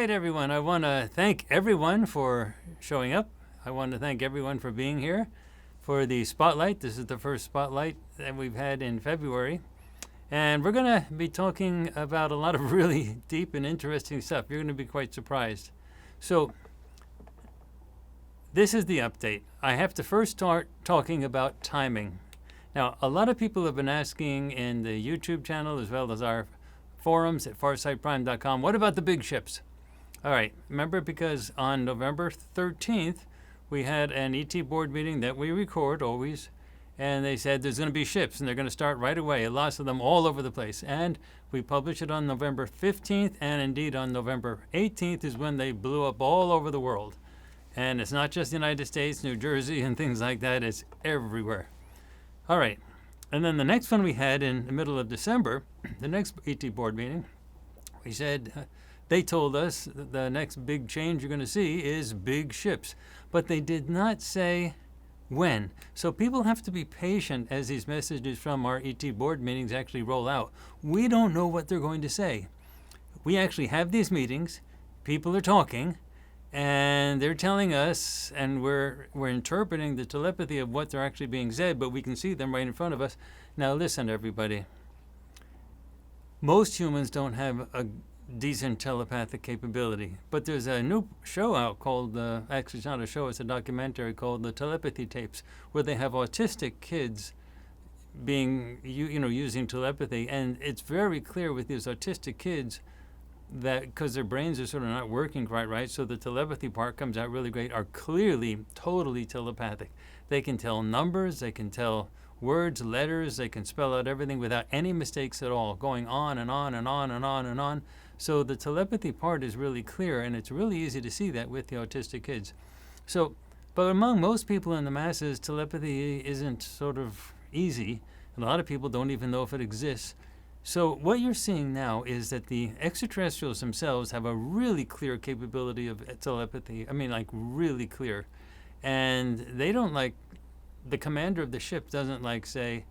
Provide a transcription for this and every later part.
right, everyone. I want to thank everyone for showing up. I want to thank everyone for being here for the spotlight. This is the first spotlight that we've had in February. And we're going to be talking about a lot of really deep and interesting stuff. You're going to be quite surprised. So this is the update. I have to first start talking about timing. Now, a lot of people have been asking in the YouTube channel as well as our forums at FARSIGHT'S.com, what about the big ships? All right, remember, because on November 13th, we had an ET board meeting that we record always, and they said there's going to be ships, and they're going to start right away, lots of them all over the place. And we published it on November 15th, and indeed on November 18th is when they blew up all over the world. And it's not just the United States, New Jersey, and things like that, it's everywhere. All right, and then the next one we had in the middle of December, the next ET board meeting, we said, they told us that the next big change you're going to see is big ships. But they did not say when. So people have to be patient as these messages from our ET board meetings actually roll out. We don't know what they're going to say. We actually have these meetings, people are talking, and they're telling us, and we're interpreting the telepathy of what they're actually being said, but we can see them right in front of us. Now listen, everybody. Most humans don't have a decent telepathic capability, but there's a new show out called, actually it's not a show, it's a documentary called The Telepathy Tapes, where they have autistic kids being, using telepathy, and it's very clear with these autistic kids that because their brains are sort of not working quite right, so the telepathy part comes out really great, are clearly totally telepathic. They can tell numbers, they can tell words, letters, they can spell out everything without any mistakes at all, going on and on and on and on and on. So the telepathy part is really clear, and it's really easy to see that with the autistic kids. So, but among most people in the masses, telepathy isn't sort of easy. A lot of people don't even know if it exists. So what you're seeing now is that the extraterrestrials themselves have a really clear capability of telepathy. I mean, like really clear. And they don't the commander of the ship doesn't say,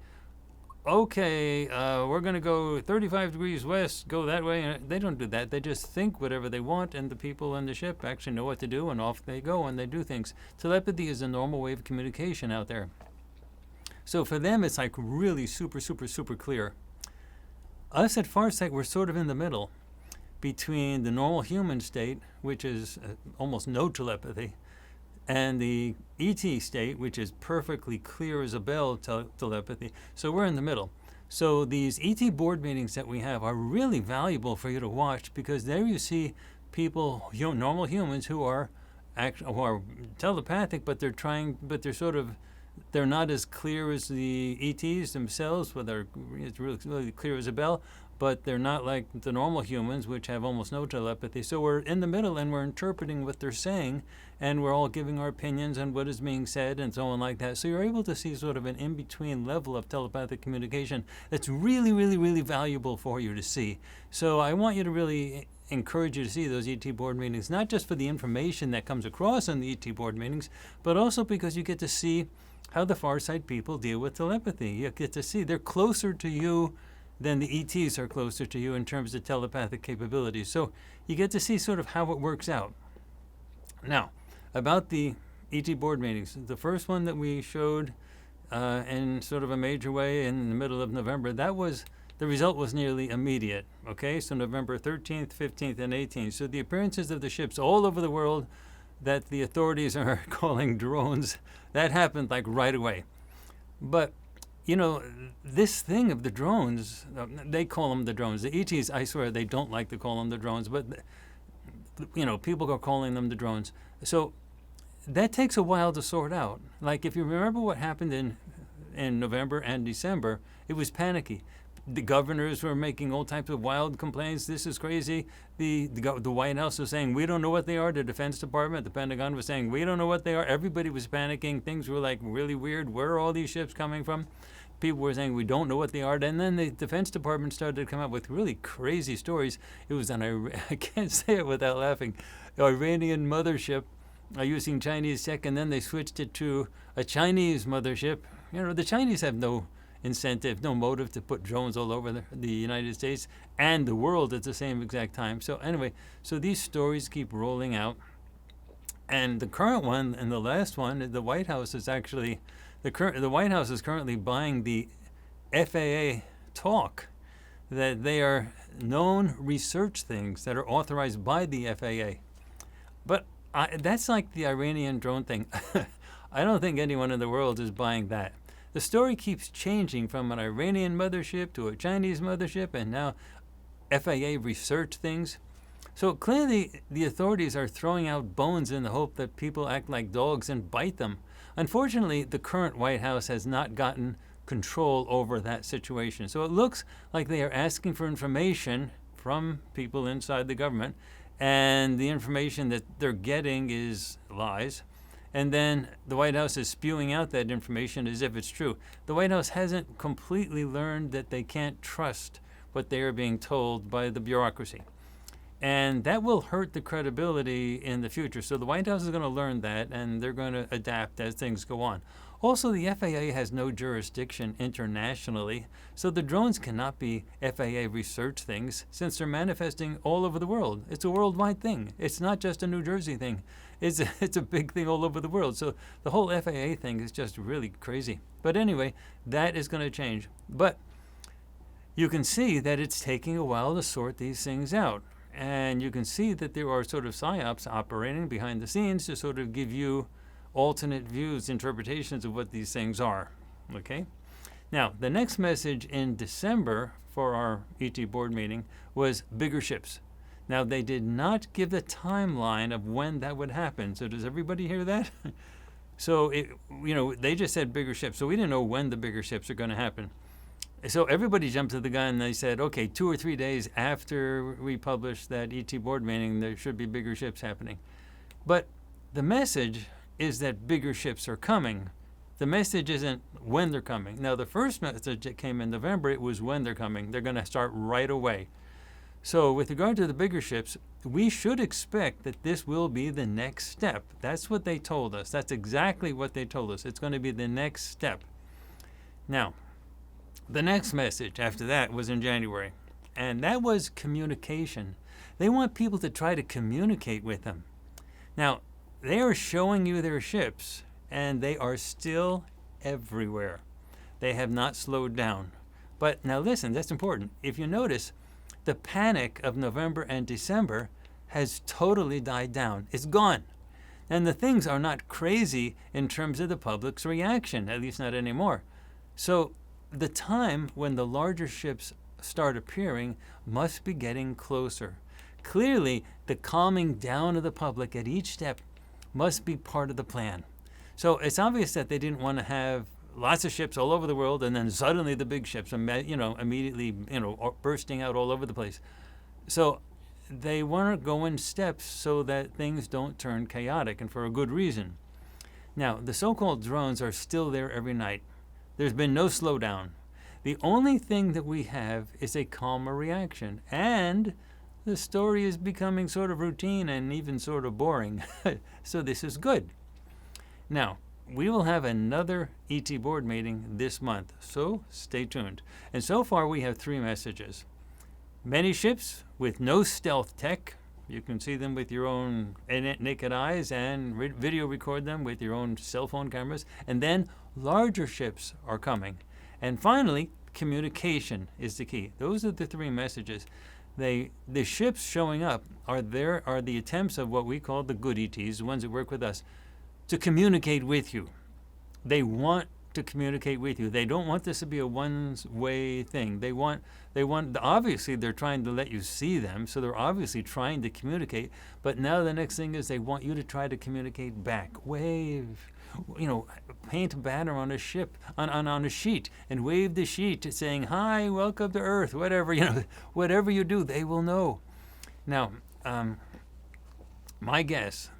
okay, we're going to go 35 degrees west, go that way. And they don't do that. They just think whatever they want, and the people in the ship actually know what to do, and off they go, and they do things. Telepathy is a normal way of communication out there. So for them, it's really super, super, super clear. Us at Farsight, we're sort of in the middle between the normal human state, which is almost no telepathy, and the ET state, which is perfectly clear as a bell telepathy. So we're in the middle. So these ET board meetings that we have are really valuable for you to watch, because there you see people, normal humans who are telepathic, but they're not as clear as the ETs themselves, it's really clear as a bell, but they're not like the normal humans, which have almost no telepathy. So we're in the middle, and we're interpreting what they're saying, and we're all giving our opinions on what is being said and so on like that. So you're able to see sort of an in-between level of telepathic communication that's really, really, really valuable for you to see. So I want you to really encourage you to see those ET board meetings, not just for the information that comes across on the ET board meetings, but also because you get to see how the Farsight people deal with telepathy. You get to see they're closer to you than the ETs are closer to you in terms of telepathic capabilities. So you get to see sort of how it works out. Now, about the ET board meetings, the first one that we showed in sort of a major way in the middle of November, the result was nearly immediate. Okay, so November 13th, 15th, and 18th. So the appearances of the ships all over the world that the authorities are calling drones, that happened right away. But, this thing of the drones, they call them the drones. The ETs, I swear, they don't like to call them the drones, but, people are calling them the drones. So that takes a while to sort out. If you remember what happened in November and December, it was panicky. The governors were making all types of wild complaints. This is crazy. The White House was saying, we don't know what they are. The Defense Department, the Pentagon was saying, we don't know what they are. Everybody was panicking. Things were really weird. Where are all these ships coming from? People were saying, we don't know what they are. And then the Defense Department started to come up with really crazy stories. It was I can't say it without laughing, Iranian mothership using Chinese tech, and then they switched it to a Chinese mothership. The Chinese have no incentive, no motive to put drones all over the United States and the world at the same exact time. So anyway, so these stories keep rolling out. And the current one and the last one, the White House is actually, the White House is currently buying the FAA talk that they are known research things that are authorized by the FAA. But that's like the Iranian drone thing. I don't think anyone in the world is buying that. The story keeps changing from an Iranian mothership to a Chinese mothership, and now FAA research things. So clearly the authorities are throwing out bones in the hope that people act like dogs and bite them. Unfortunately, the current White House has not gotten control over that situation. So it looks like they are asking for information from people inside the government, and the information that they're getting is lies. And then the White House is spewing out that information as if it's true. The White House hasn't completely learned that they can't trust what they are being told by the bureaucracy. And that will hurt the credibility in the future. So the White House is going to learn that, and they're going to adapt as things go on. Also, the FAA has no jurisdiction internationally, so the drones cannot be FAA research things since they're manifesting all over the world. It's a worldwide thing. It's not just a New Jersey thing. It's a big thing all over the world. So the whole FAA thing is just really crazy. But anyway, that is going to change. But you can see that it's taking a while to sort these things out. And you can see that there are sort of psyops operating behind the scenes to sort of give you alternate views, interpretations of what these things are. Okay? Now, the next message in December for our ET board meeting was bigger ships. Now, they did not give the timeline of when that would happen. So does everybody hear that? So, they just said bigger ships. So we didn't know when the bigger ships are going to happen. So everybody jumped to the gun and they said, okay, 2 or 3 days after we publish that ET board meeting, there should be bigger ships happening. But the message is that bigger ships are coming. The message isn't when they're coming. Now, the first message that came in November, it was when they're coming. They're going to start right away. So with regard to the bigger ships, we should expect that this will be the next step. That's what they told us. That's exactly what they told us. It's going to be the next step. Now, the next message after that was in January, and that was communication. They want people to try to communicate with them. Now, they are showing you their ships, and they are still everywhere. They have not slowed down. But now listen, that's important. If you notice, the panic of November and December has totally died down. It's gone. And the things are not crazy in terms of the public's reaction, at least not anymore. So the time when the larger ships start appearing must be getting closer. Clearly, the calming down of the public at each step must be part of the plan. So it's obvious that they didn't want to have lots of ships all over the world and then suddenly the big ships, immediately, bursting out all over the place. So they want to go in steps so that things don't turn chaotic, and for a good reason. Now, the so-called drones are still there every night. There's been no slowdown. The only thing that we have is a calmer reaction, and the story is becoming sort of routine and even sort of boring. So this is good. Now, we will have another ET board meeting this month, so stay tuned. And so far we have 3 messages. Many ships with no stealth tech. You can see them with your own naked eyes and video record them with your own cell phone cameras. And then larger ships are coming. And finally, communication is the key. Those are the 3 messages. The ships showing up are the attempts of what we call the good ETs, the ones that work with us, to communicate with you. They want to communicate with you. They don't want this to be a one-way thing. They want, obviously they're trying to let you see them, so they're obviously trying to communicate, but now the next thing is they want you to try to communicate back. Wave, paint a banner on a ship, on a sheet, and wave the sheet saying, hi, welcome to Earth, whatever, whatever you do, they will know. Now, my guess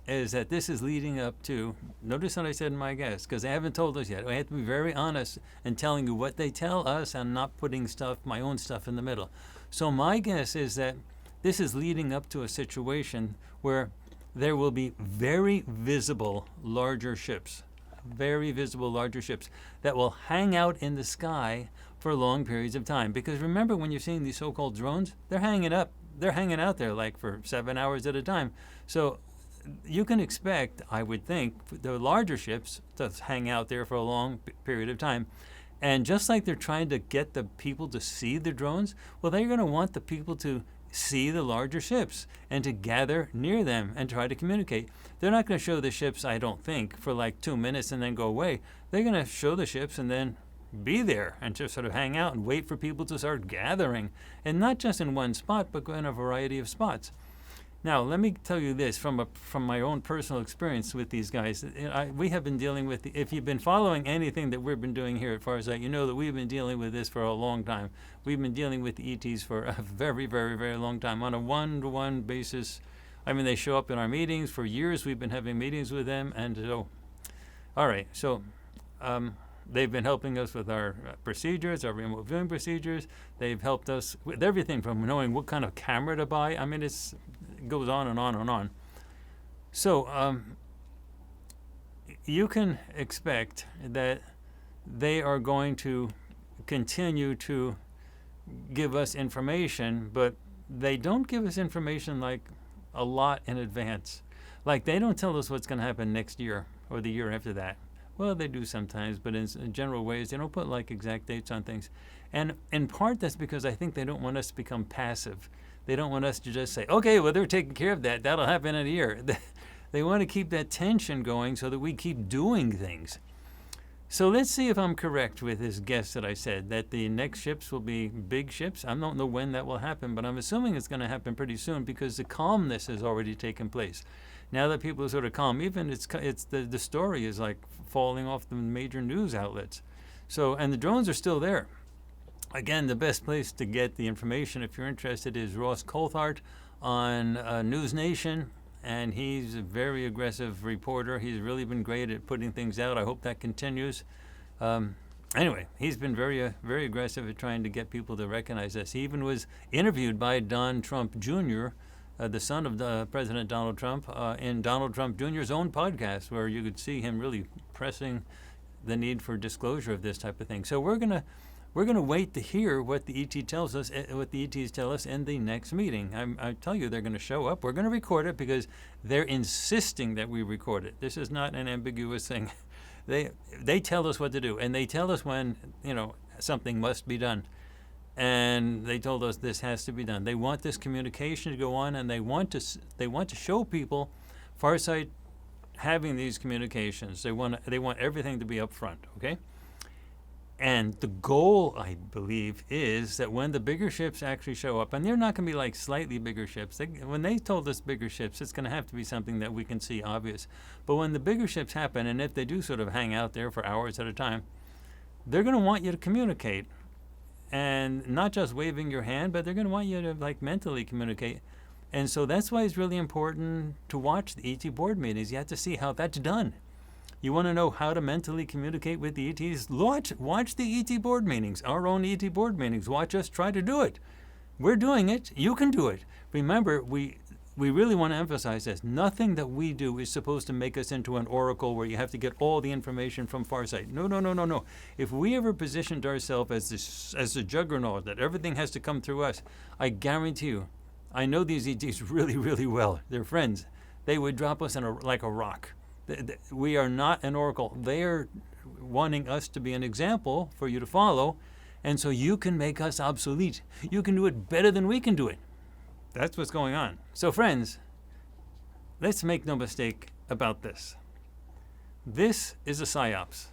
is that this is leading up to, notice what I said in my guess, because they haven't told us yet. I have to be very honest in telling you what they tell us and not putting my own stuff in the middle. So my guess is that this is leading up to a situation where there will be very visible larger ships. very visible larger ships that will hang out in the sky for long periods of time. Because remember, when you're seeing these so-called drones, they're hanging out there like for 7 hours at a time. So you can expect, I would think, the larger ships to hang out there for a long period of time. And just like they're trying to get the people to see the drones, well, they're going to want the people to see the larger ships and to gather near them and try to communicate. They're not going to show the ships, I don't think, for like 2 minutes and then go away. They're going to show the ships and then be there and just sort of hang out and wait for people to start gathering, and not just in one spot, but in a variety of spots. Now, let me tell you this from my own personal experience with these guys. We have been dealing with, if you've been following anything that we've been doing here at Farsight, you know that we've been dealing with this for a long time. We've been dealing with the ETs for a very, very, very long time on a one-to-one basis. I mean, they show up in our meetings. For years, we've been having meetings with them. And so, all right, so they've been helping us with our procedures, our remote viewing procedures. They've helped us with everything from knowing what kind of camera to buy. I mean, it goes on and on and on. So you can expect that they are going to continue to give us information, but they don't give us information like a lot in advance. Like, they don't tell us what's going to happen next year or the year after that. Well, they do sometimes, but in general ways, they don't put like exact dates on things. And in part, that's because I think they don't want us to become passive. They don't want us to just say, okay, well, they're taking care of that. That'll happen in a year. They want to keep that tension going so that we keep doing things. So let's see if I'm correct with this guess that I said, that the next ships will be big ships. I don't know when that will happen, but I'm assuming it's going to happen pretty soon because the calmness has already taken place. Now that people are sort of calm, even the story is like falling off the major news outlets. So, and the drones are still there. Again, the best place to get the information, if you're interested, is Ross Coulthart on News Nation, and he's a very aggressive reporter. He's really been great at putting things out. I hope that continues. Anyway, he's been very, very aggressive at trying to get people to recognize this. He even was interviewed by Don Trump Jr., the son of President Donald Trump, in Donald Trump Jr.'s own podcast, where you could see him really pressing the need for disclosure of this type of thing. So we're gonna wait to hear what the ET tells us, what the ETs tell us in the next meeting. I tell you, they're going to show up. We're going to record it because they're insisting that we record it. This is not an ambiguous thing. They tell us what to do, and they tell us when something must be done. And they told us this has to be done. They want this communication to go on, and they want to show people Farsight having these communications. They want everything to be up front, okay? And the goal, I believe, is that when the bigger ships actually show up, and they're not going to be like slightly bigger ships. When they told us bigger ships, it's going to have to be something that we can see obvious. But when the bigger ships happen, and if they do sort of hang out there for hours at a time, they're going to want you to communicate. And not just waving your hand, but they're going to want you to like mentally communicate. And so that's why it's really important to watch the ET board meetings. You have to see how that's done. You want to know how to mentally communicate with the ETs? Watch the ET board meetings, our own ET board meetings. Watch us try to do it. We're doing it. You can do it. Remember, we really want to emphasize this. Nothing that we do is supposed to make us into an oracle where you have to get all the information from Farsight. No. If we ever positioned ourselves as the juggernaut, that everything has to come through us, I guarantee you, I know these ETs really, really well. They're friends. They would drop us like a rock. We are not an oracle. They are wanting us to be an example for you to follow, and so you can make us obsolete. You can do it better than we can do it. That's what's going on. So friends, let's make no mistake about this. This is a psyops.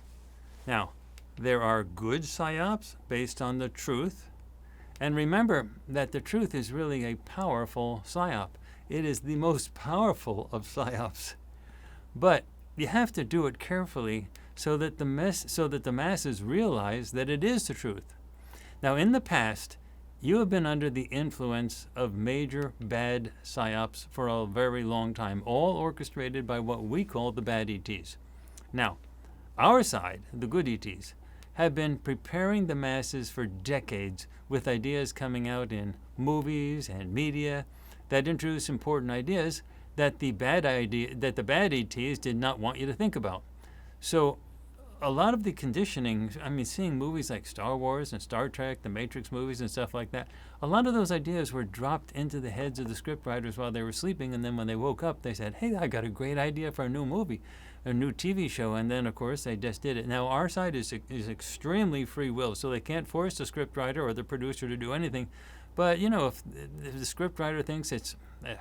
Now, there are good psyops based on the truth. And remember that the truth is really a powerful psyop. It is the most powerful of psyops. But you have to do it carefully so that the masses realize that it is the truth. Now, in the past, you have been under the influence of major bad psyops for a very long time, all orchestrated by what we call the bad ETs. Now, our side, the good ETs, have been preparing the masses for decades with ideas coming out in movies and media that introduce important ideas that the bad ETs did not want you to think about. So a lot of the conditioning, I mean, seeing movies like Star Wars and Star Trek, the Matrix movies and stuff like that, a lot of those ideas were dropped into the heads of the scriptwriters while they were sleeping, and then when they woke up, they said, hey, I got a great idea for a new movie, a new TV show, and then, of course, they just did it. Now, our side is extremely free will, so they can't force the scriptwriter or the producer to do anything, but, you know, if the scriptwriter thinks it's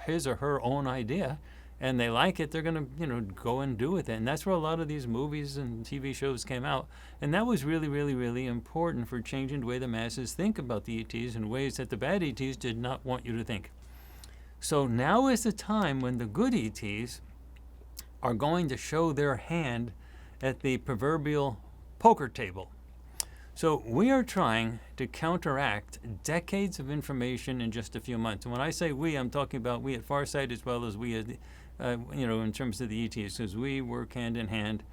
his or her own idea, and they like it, they're going to, you know, go and do with it. And that's where a lot of these movies and TV shows came out. And that was really, really, really important for changing the way the masses think about the ETs in ways that the bad ETs did not want you to think. So now is the time when the good ETs are going to show their hand at the proverbial poker table. So we are trying to counteract decades of information in just a few months. And when I say we, I'm talking about we at Farsight as well as we at you know, in terms of the ETs, because we work hand in hand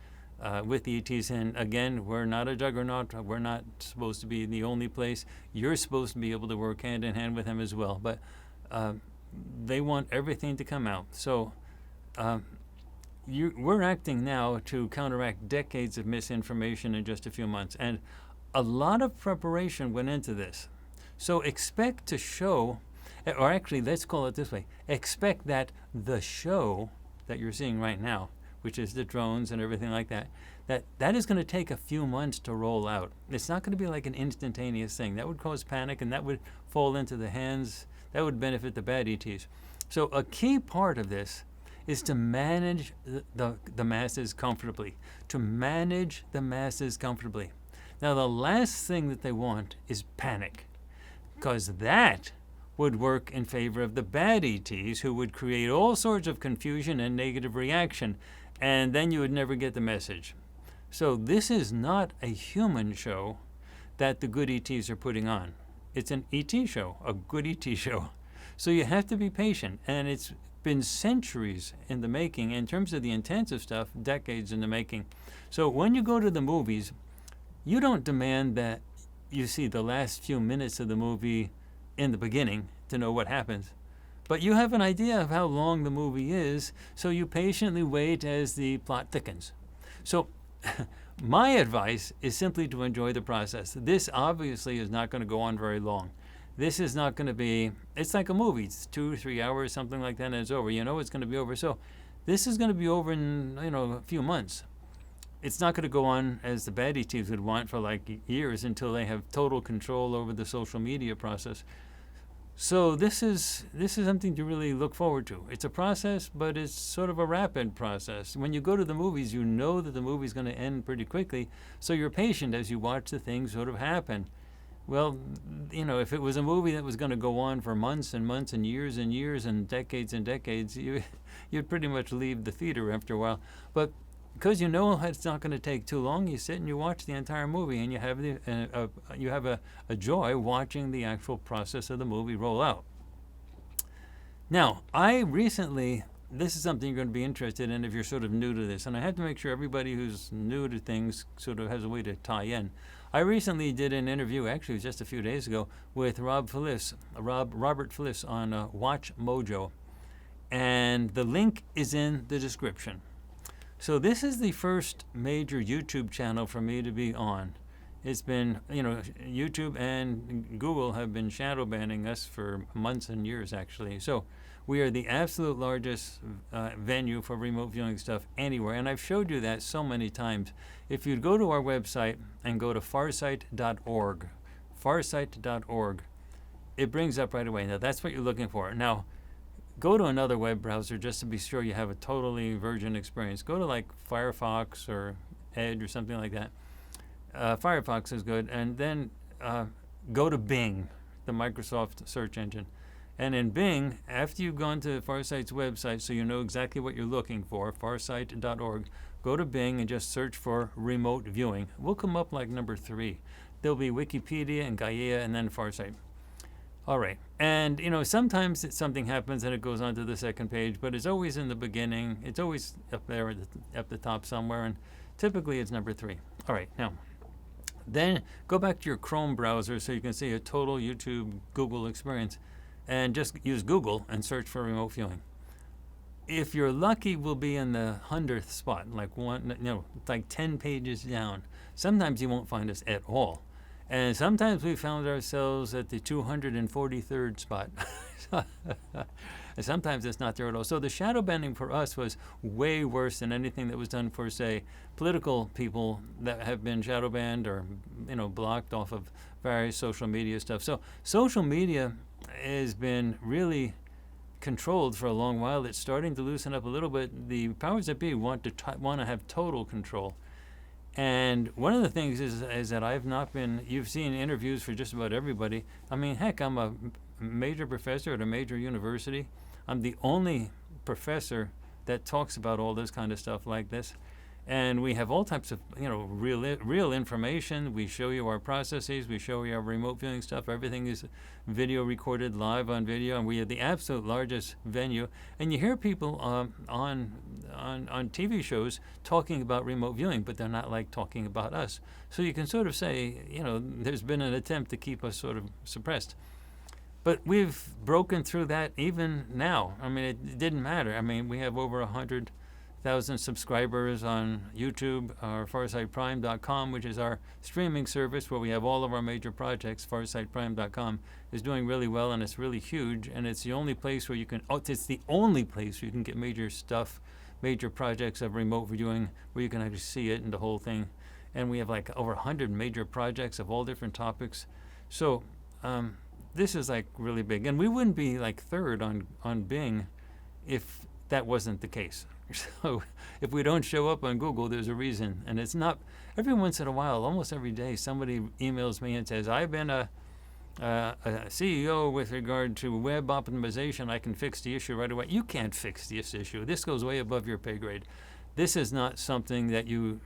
with the ETs. And again, we're not a juggernaut. We're not supposed to be the only place. You're supposed to be able to work hand in hand with them as well. But they want everything to come out. So we're acting now to counteract decades of misinformation in just a few months. And a lot of preparation went into this. So expect to show, or actually, let's call it this way. Expect that the show that you're seeing right now, which is the drones and everything like that, that is going to take a few months to roll out. It's not going to be like an instantaneous thing. That would cause panic, and that would fall into the hands, that would benefit the bad ETs. So a key part of this is to manage the masses comfortably. To manage the masses comfortably. Now, the last thing that they want is panic, because that would work in favor of the bad ETs, who would create all sorts of confusion and negative reaction, and then you would never get the message. So this is not a human show that the good ETs are putting on. It's an ET show, a good ET show. So you have to be patient, and it's been centuries in the making. In terms of the intensive stuff, decades in the making. So when you go to the movies, you don't demand that you see the last few minutes of the movie in the beginning to know what happens. But you have an idea of how long the movie is, so you patiently wait as the plot thickens. So my advice is simply to enjoy the process. This obviously is not going to go on very long. This is not going to be, it's like a movie. It's 2 or 3 hours, something like that, and it's over. You know it's going to be over. So this is going to be over in, you know, a few months. It's not going to go on as the bad ETs would want for like years until they have total control over the social media process. So this is something to really look forward to. It's a process, but it's sort of a rapid process. When you go to the movies, you know that the movie's going to end pretty quickly, so you're patient as you watch the things sort of happen. Well, you know, if it was a movie that was going to go on for months and months and years and decades, you'd pretty much leave the theater after a while. But because you know it's not going to take too long, you sit and you watch the entire movie, and you have a joy watching the actual process of the movie roll out. Now, I recently, this is something you're going to be interested in if you're sort of new to this, and I have to make sure everybody who's new to things sort of has a way to tie in. I recently did an interview, actually it was just a few days ago, with Robert Fliss on WatchMojo, and the link is in the description. So this is the first major YouTube channel for me to be on. It's been, you know, YouTube and Google have been shadow banning us for months and years, actually. So we are the absolute largest venue for remote viewing stuff anywhere. And I've showed you that so many times. If you'd go to our website and go to farsight.org, farsight.org, it brings up right away. Now, that's what you're looking for. Now, go to another web browser just to be sure you have a totally virgin experience. Go to like Firefox or Edge or something like that. Firefox is good. And then go to Bing, the Microsoft search engine. And in Bing, after you've gone to Farsight's website so you know exactly what you're looking for, farsight.org, go to Bing and just search for remote viewing. We'll come up like number 3. There'll be Wikipedia and Gaia and then Farsight. All right, and you know, sometimes something happens and it goes on to the second page, but it's always in the beginning. It's always up there at the top somewhere, and typically it's number 3. All right, now, then go back to your Chrome browser so you can see a total YouTube Google experience, and just use Google and search for remote viewing. if you're lucky, we'll be in the 100th spot, like like 10 pages down. Sometimes you won't find us at all. And sometimes we found ourselves at the 243rd spot. And sometimes it's not there at all. So the shadow banning for us was way worse than anything that was done for, say, political people that have been shadow banned or, blocked off of various social media stuff. So social media has been really controlled for a long while. It's starting to loosen up a little bit. The powers that be want to have total control. And one of the things is that I've not been, you've seen interviews for just about everybody. I mean, heck, I'm a major professor at a major university. I'm the only professor that talks about all this kind of stuff like this. And we have all types of, real information. We show you our processes. We show you our remote viewing stuff. Everything is video recorded live on video, and we have the absolute largest venue. And you hear people on TV shows talking about remote viewing, but they're not like talking about us. So you can sort of say, there's been an attempt to keep us sort of suppressed. But we've broken through that even now. I mean, it didn't matter. I mean, we have over 100,000 subscribers on YouTube. Our FarsightPrime.com, which is our streaming service where we have all of our major projects. FarsightPrime.com is doing really well, and it's really huge. And it's the only place where you can. It's the only place where you can get major stuff, major projects of remote viewing, where you can actually see it and the whole thing. And we have like over 100 major projects of all different topics. So. This is like really big, and we wouldn't be like third on Bing if that wasn't the case. So if we don't show up on Google, there's a reason, and it's not. Every once in a while, almost every day, somebody emails me and says, "I've been a CEO with regard to web optimization. I can fix the issue right away." You can't fix this issue. This goes way above your pay grade. This is not something that you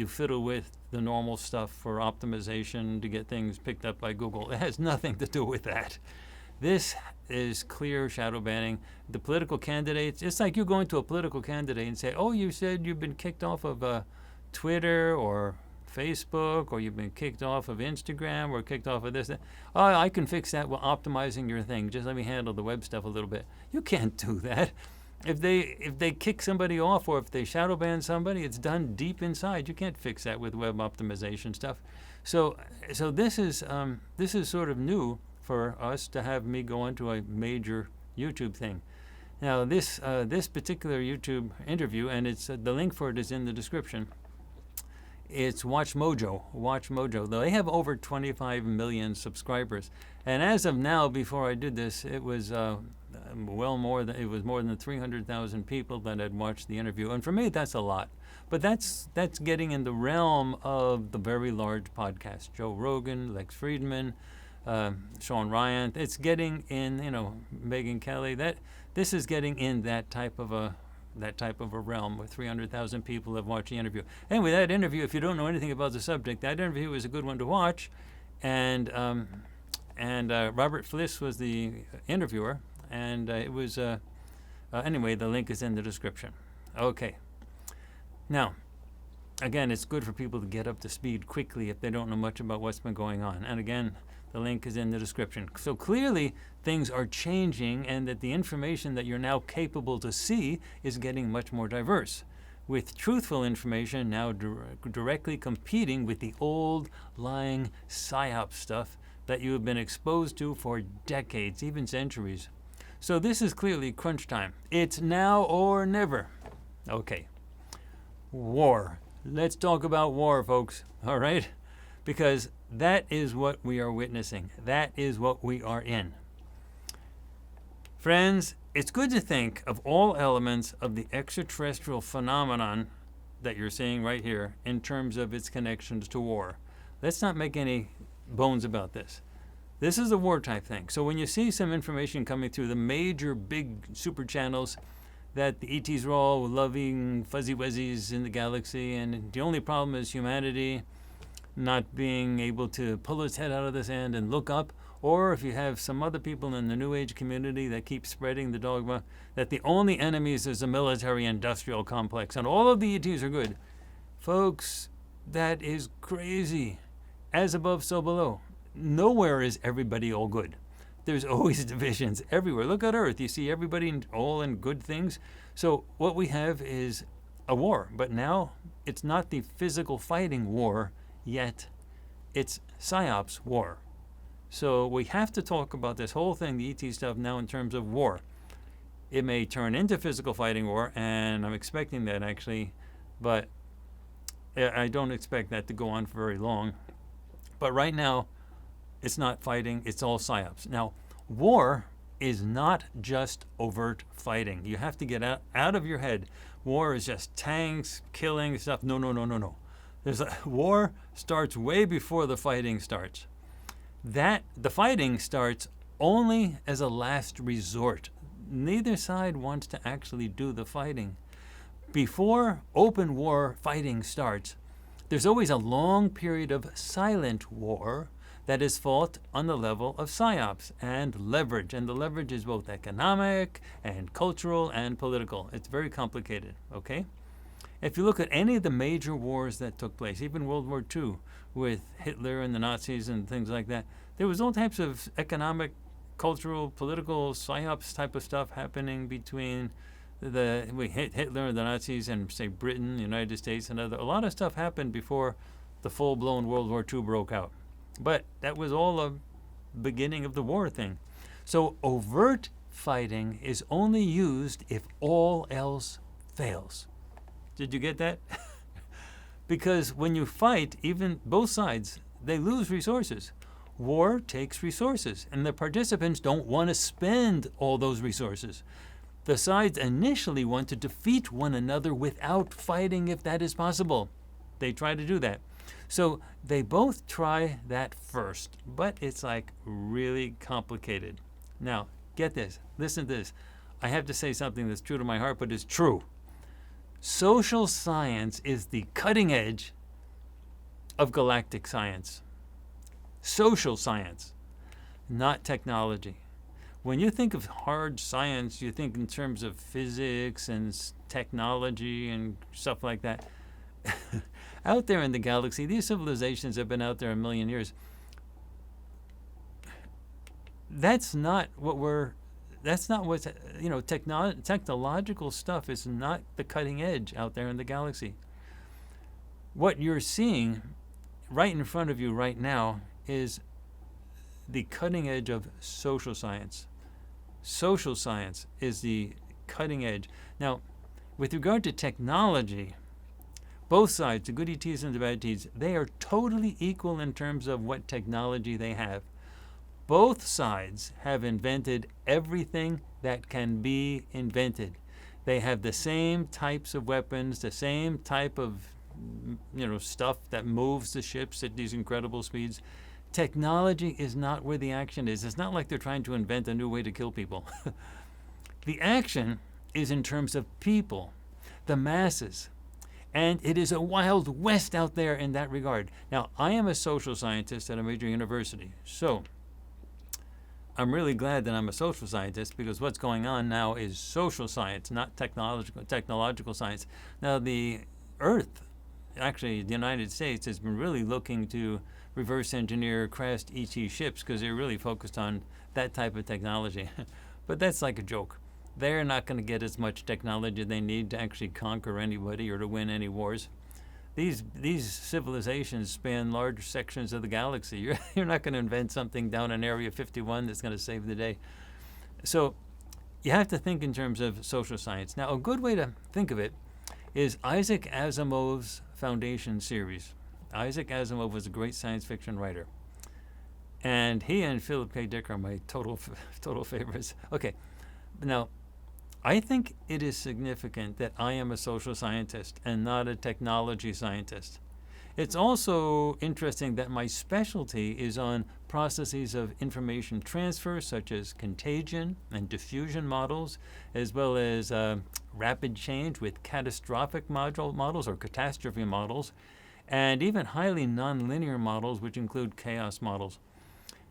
fiddle with the normal stuff for optimization to get things picked up by Google. It has nothing to do with that. This is clear shadow banning. The political candidates, it's like you going to a political candidate and say, "Oh, you said you've been kicked off of Twitter or Facebook, or you've been kicked off of Instagram or kicked off of this. Oh, I can fix that while optimizing your thing. Just let me handle the web stuff a little bit." You can't do that. If they kick somebody off or if they shadow ban somebody, it's done deep inside. You can't fix that with web optimization stuff. So this is sort of new for us to have me go into a major YouTube thing. Now this particular YouTube interview, and it's the link for it is in the description. It's WatchMojo. WatchMojo. They have over 25 million subscribers, and as of now, before I did this, it was more than 300,000 people that had watched the interview, and for me, that's a lot. But that's getting in the realm of the very large podcasts: Joe Rogan, Lex Friedman, Sean Ryan. It's getting in, Megyn Kelly. This is getting in that type of a realm where 300,000 people have watched the interview. Anyway, that interview, if you don't know anything about the subject, that interview was a good one to watch. And Robert Fliss was the interviewer. And it was, anyway, the link is in the description. Okay. Now, again, it's good for people to get up to speed quickly if they don't know much about what's been going on. And again, the link is in the description. So clearly, things are changing, and that the information that you're now capable to see is getting much more diverse, with truthful information now directly competing with the old lying psyop stuff that you have been exposed to for decades, even centuries. So this is clearly crunch time. It's now or never. Okay. War. Let's talk about war, folks. All right? Because that is what we are witnessing. That is what we are in. Friends, it's good to think of all elements of the extraterrestrial phenomenon that you're seeing right here in terms of its connections to war. Let's not make any bones about this. This is a war type thing. So when you see some information coming through the major big super channels that the ETs are all loving fuzzy wuzzies in the galaxy, and the only problem is humanity not being able to pull its head out of the sand and look up, or if you have some other people in the New Age community that keep spreading the dogma that the only enemies is the military-industrial complex, and all of the ETs are good. Folks, that is crazy. As above, so below. Nowhere is everybody all good. there's always divisions everywhere. Look at Earth. You see everybody all in good things. So what we have is a war. But now it's not the physical fighting war yet. It's PSYOPs war. So we have to talk about this whole thing, the ET stuff, now in terms of war. It may turn into physical fighting war, and I'm expecting that actually, but I don't expect that to go on for very long. But right now, it's not fighting, it's all PSYOPs. Now, war is not just overt fighting. You have to get out of your head. War is just tanks, killing, stuff. No. War starts way before the fighting starts. The fighting starts only as a last resort. Neither side wants to actually do the fighting. Before open war fighting starts, there's always a long period of silent war that is fought on the level of PSYOPs and leverage. And the leverage is both economic and cultural and political. It's very complicated, okay? If you look at any of the major wars that took place, even World War II with Hitler and the Nazis and things like that, there was all types of economic, cultural, political, PSYOPs type of stuff happening between Hitler and the Nazis and, say, Britain, the United States, and a lot of stuff happened before the full-blown World War II broke out. But that was all a beginning of the war thing. So overt fighting is only used if all else fails. Did you get that? Because when you fight, even both sides, they lose resources. War takes resources, and the participants don't want to spend all those resources. The sides initially want to defeat one another without fighting if that is possible. They try to do that. So they both try that first, but it's like really complicated. Now, get this. Listen to this. I have to say something that's true to my heart, but it's true. Social science is the cutting edge of galactic science. Social science, not technology. When you think of hard science, you think in terms of physics and technology and stuff like that. Out there in the galaxy, these civilizations have been out there a million years. That's not what's, technological stuff is not the cutting edge out there in the galaxy. What you're seeing right in front of you right now is the cutting edge of social science. Social science is the cutting edge. Now, with regard to technology, both sides, the good ETs and the bad ETs, they are totally equal in terms of what technology they have. Both sides have invented everything that can be invented. They have the same types of weapons, the same type of stuff that moves the ships at these incredible speeds. Technology is not where the action is. It's not like they're trying to invent a new way to kill people. The action is in terms of people, the masses. And it is a wild west out there in that regard. Now, I am a social scientist at a major university. So I'm really glad that I'm a social scientist, because what's going on now is social science, not technological science. Now, the Earth, actually the United States, has been really looking to reverse engineer crashed ET ships, because they're really focused on that type of technology. But that's like a joke. They're not going to get as much technology they need to actually conquer anybody or to win any wars. These civilizations span large sections of the galaxy. You're not going to invent something down in Area 51 that's going to save the day. So you have to think in terms of social science. Now, a good way to think of it is Isaac Asimov's Foundation series. Isaac Asimov was a great science fiction writer. And he and Philip K. Dick are my total favorites. Okay, now, I think it is significant that I am a social scientist and not a technology scientist. It's also interesting that my specialty is on processes of information transfer, such as contagion and diffusion models, as well as rapid change with catastrophic models or catastrophe models, and even highly nonlinear models, which include chaos models.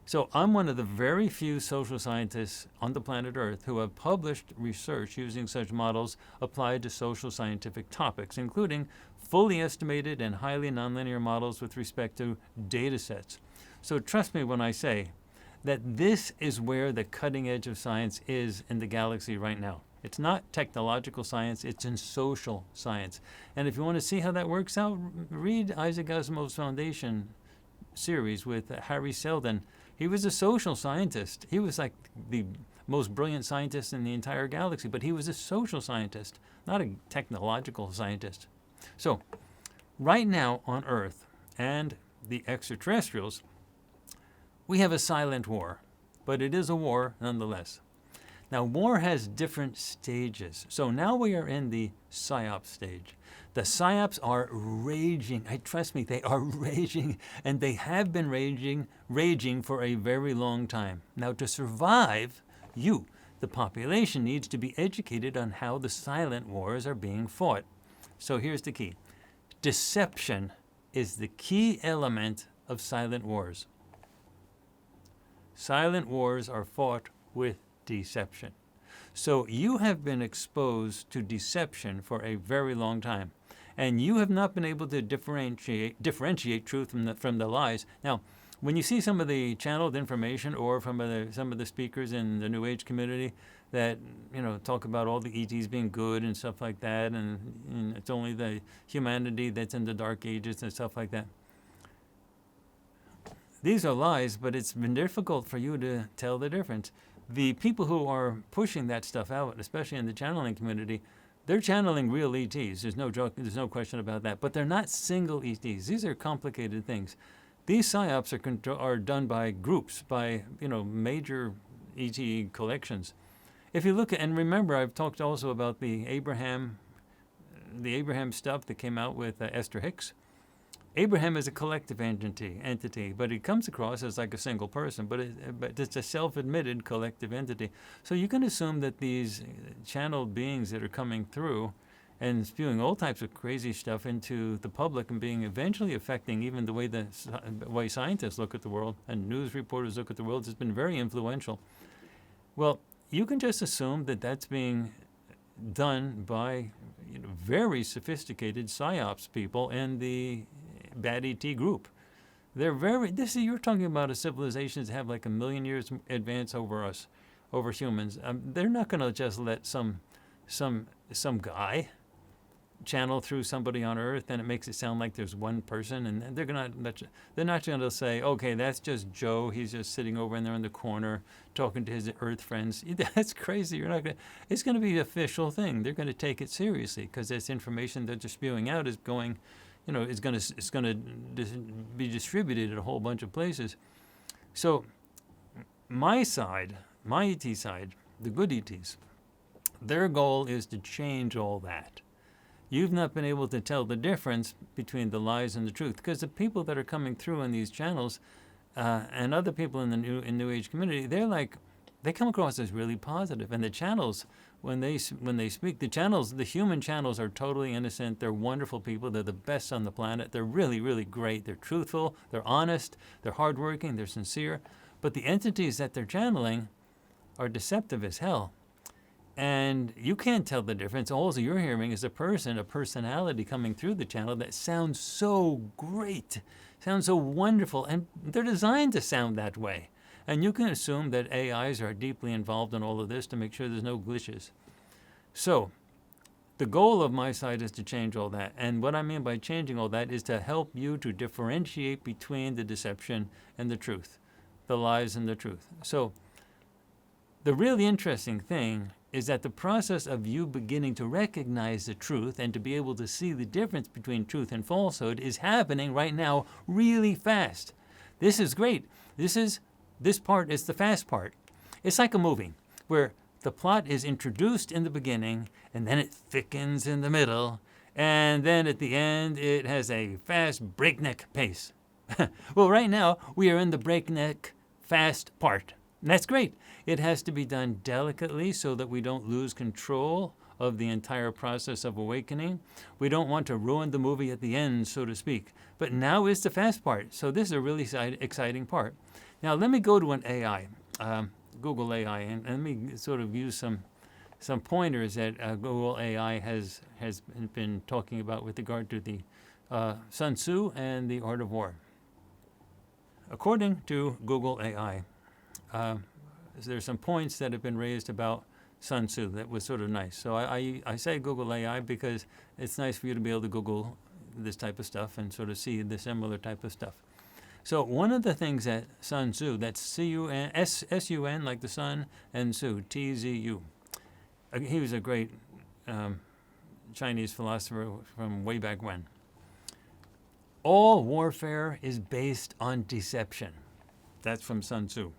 So I'm one of the very few social scientists on the planet Earth who have published research using such models applied to social scientific topics, including fully estimated and highly nonlinear models with respect to data sets. So trust me when I say that this is where the cutting edge of science is in the galaxy right now. It's not technological science, it's in social science. And if you want to see how that works out, read Isaac Asimov's Foundation series with Harry Seldon. He was a social scientist. He was like the most brilliant scientist in the entire galaxy, but he was a social scientist, not a technological scientist. So, right now on Earth and the extraterrestrials, we have a silent war, but it is a war nonetheless. Now, war has different stages. So now we are in the PSYOP stage. The PSYOPs are raging. Trust me, they are raging, and they have been raging for a very long time. Now, to survive, the population, needs to be educated on how the silent wars are being fought. So here's the key. Deception is the key element of silent wars. Silent wars are fought with deception. So you have been exposed to deception for a very long time, and you have not been able to differentiate truth from the lies. Now, when you see some of the channeled information or from some of the speakers in the New Age community that talk about all the ETs being good and stuff like that, and it's only the humanity that's in the Dark Ages and stuff like that. These are lies, but it's been difficult for you to tell the difference. The people who are pushing that stuff out, especially in the channeling community, they're channeling real ETs. There's no joke, there's no question about that. But they're not single ETs. These are complicated things. These PSYOPs are done by groups, by major ET collections. If you look at, and remember, I've talked also about the Abraham stuff that came out with Esther Hicks. Abraham is a collective entity, but it comes across as like a single person, but it's a self-admitted collective entity. So you can assume that these channeled beings that are coming through and spewing all types of crazy stuff into the public and being eventually affecting even the way scientists look at the world and news reporters look at the world has been very influential. Well, you can just assume that that's being done by very sophisticated PSYOPs people and the bad ET group. They're you're talking about a civilization that have like 1 million years advance over us, over humans. They're not going to just let some guy channel through somebody on Earth and it makes it sound like there's one person, and they're not going to say, okay, that's just Joe. He's just sitting over in there in the corner talking to his Earth friends. That's crazy. It's going to be an official thing. They're going to take it seriously because this information that they're spewing out is going. It's going to be distributed at a whole bunch of places. So my side, my ET side, the good ETs, their goal is to change all that. You've not been able to tell the difference between the lies and the truth, because the people that are coming through in these channels and other people in the New Age community, they come across as really positive. And the channels, when they speak, the human channels are totally innocent. They're wonderful people. They're the best on the planet. They're really, really great. They're truthful. They're honest. They're hardworking. They're sincere. But the entities that they're channeling are deceptive as hell. And you can't tell the difference. All you're hearing is a personality coming through the channel that sounds so great, sounds so wonderful, and they're designed to sound that way. And you can assume that AIs are deeply involved in all of this to make sure there's no glitches. So the goal of my side is to change all that. And what I mean by changing all that is to help you to differentiate between the deception and the truth, the lies and the truth. So the really interesting thing is that the process of you beginning to recognize the truth and to be able to see the difference between truth and falsehood is happening right now really fast. This is great. This part is the fast part. It's like a movie where the plot is introduced in the beginning and then it thickens in the middle, and then at the end it has a fast breakneck pace. Well, right now we are in the breakneck fast part. And that's great. It has to be done delicately so that we don't lose control of the entire process of awakening. We don't want to ruin the movie at the end, so to speak. But now is the fast part. So this is a really exciting part. Now let me go to an AI, Google AI, and let me sort of use some pointers that Google AI has been talking about with regard to the Sun Tzu and the Art of War. According to Google AI, there's some points that have been raised about Sun Tzu that was sort of nice. So I say Google AI because it's nice for you to be able to Google this type of stuff and sort of see the similar type of stuff. So one of the things that Sun Tzu, that's C-U-N, S-U-N, like the sun, and Tzu, T-Z-U. He was a great Chinese philosopher from way back when. All warfare is based on deception. That's from Sun Tzu,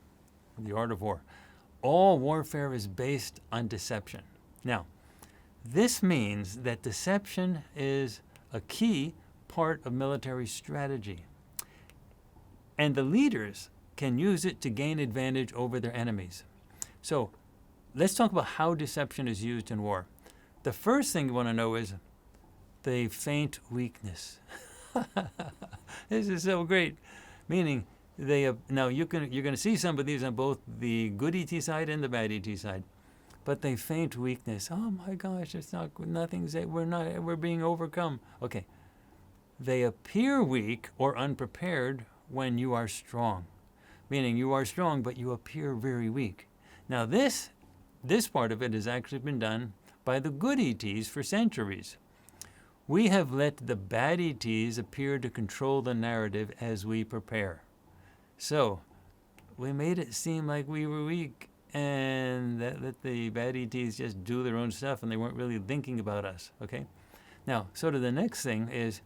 The Art of War. All warfare is based on deception. Now, this means that deception is a key part of military strategy. And the leaders can use it to gain advantage over their enemies. So let's talk about how deception is used in war. The first thing you want to know is they feign weakness. This is so great. Meaning, now you're going to see some of these on both the good ET side and the bad ET side. But they feign weakness. Oh my gosh, we're being overcome. Okay. They appear weak or unprepared when you are strong. Meaning you are strong, but you appear very weak. Now this part of it has actually been done by the good ETs for centuries. We have let the bad ETs appear to control the narrative as we prepare. So we made it seem like we were weak and that let the bad ETs just do their own stuff and they weren't really thinking about us, okay? Now, sort of the next thing is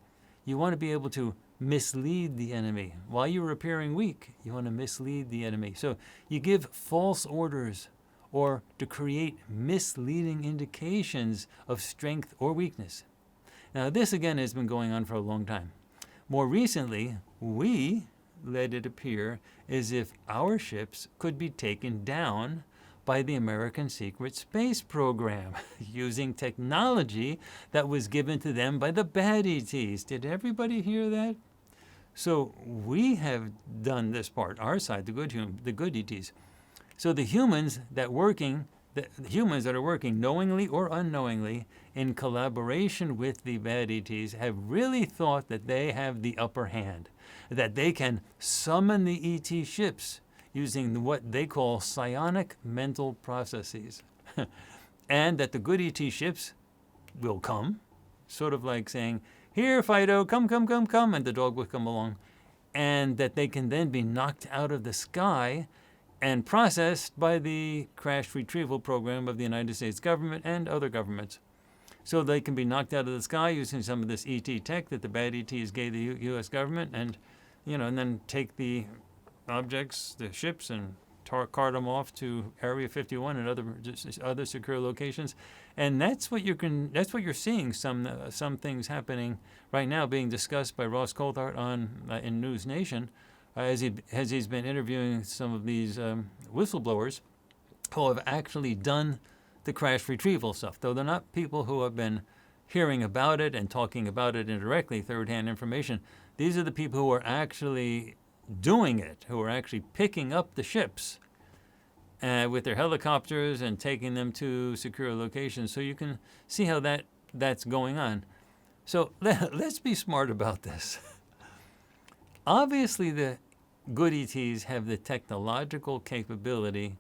you want to be able to mislead the enemy. While you're appearing weak, you want to mislead the enemy. So you give false orders or to create misleading indications of strength or weakness. Now, this again has been going on for a long time. More recently, we let it appear as if our ships could be taken down by the American secret space program using technology that was given to them by the bad ETs. Did everybody hear that? So we have done this part, our side, the good ETs. So the humans that are working knowingly or unknowingly in collaboration with the bad ETs have really thought that they have the upper hand, that they can summon the ET ships using what they call psionic mental processes, and that the good ET ships will come, sort of like saying, "Here, Fido, come, and the dog will come along, and that they can then be knocked out of the sky and processed by the crash retrieval program of the United States government and other governments. So they can be knocked out of the sky using some of this ET tech that the bad ETs gave the U.S. government, and then take the objects, the ships, and cart them off to Area 51 and other secure locations, and that's what you're seeing. Some things happening right now, being discussed by Ross Coulthart in News Nation, as he's been interviewing some of these whistleblowers who have actually done the crash retrieval stuff. Though they're not people who have been hearing about it and talking about it indirectly, third-hand information. These are the people who are actually doing it, who are actually picking up the ships with their helicopters and taking them to secure locations. So you can see how that's going on. So let's be smart about this. Obviously, the good ETs have the technological capability,